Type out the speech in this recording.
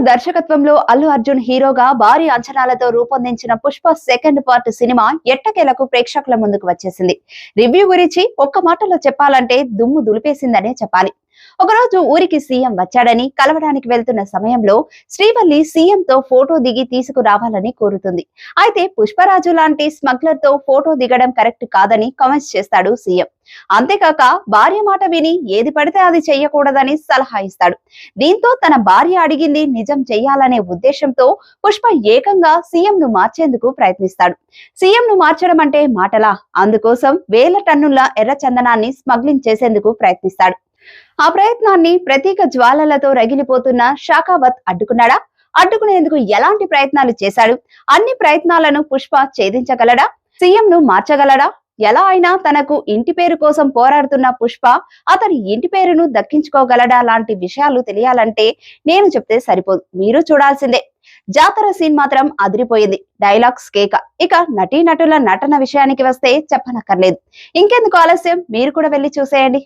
దర్శకత్వంలో అల్లు అర్జున్ హీరోగా భారీ అంచనాలతో రూపొందించిన పుష్ప సెకండ్ పార్ట్ సినిమా ఎట్టకేలకు ప్రేక్షకుల ముందుకు వచ్చేసింది. రివ్యూ గురించి ఒక్క మాటలో చెప్పాలంటే దుమ్ము దులిపేసిందనే చెప్పాలి. ఒకరోజు ఊరికి సీఎం వచ్చాడని కలవడానికి వెళ్తున్న సమయంలో శ్రీవల్లి సీఎంతో ఫోటో దిగి తీసుకురావాలని కోరుతుంది. అయితే పుష్పరాజు లాంటి స్మగ్లర్ తో ఫోటో దిగడం కరెక్ట్ కాదని కామెంట్స్ చేస్తాడు సీఎం. అంతేకాక భార్య మాట విని ఏది పడితే అది చెయ్యకూడదని సలహా ఇస్తాడు. దీంతో తన భార్య అడిగింది నిజం చెయ్యాలనే ఉద్దేశంతో పుష్ప ఏకంగా సీఎం ను మార్చేందుకు ప్రయత్నిస్తాడు. సీఎం ను మార్చడం అంటే మాటలా? అందుకోసం వేల టన్నుల ఎర్ర చందనాన్ని స్మగ్లింగ్ చేసేందుకు ప్రయత్నిస్తాడు. ఆ ప్రయత్నాన్ని ప్రతీక జ్వాలలతో రగిలిపోతున్న షాకావత్ అడ్డుకున్నాడా? అడ్డుకునేందుకు ఎలాంటి ప్రయత్నాలు చేశాడు? అన్ని ప్రయత్నాలను పుష్ప ఛేదించగలడా? సీఎం ను మార్చగలడా? ఎలా అయినా తనకు ఇంటి పేరు కోసం పోరాడుతున్న పుష్ప అతని ఇంటి పేరును దక్కించుకోగలడా లాంటి విషయాలు తెలియాలంటే నేను చెప్తే సరిపోదు, మీరు చూడాల్సిందే. జాతర సీన్ మాత్రం అదిరిపోయింది. డైలాగ్స్ కేక. ఇక నటీనటుల నటన విషయానికి వస్తే చెప్పనక్కర్లేదు. ఇంకెందుకు ఆలస్యం, మీరు కూడా వెళ్ళి చూసేయండి.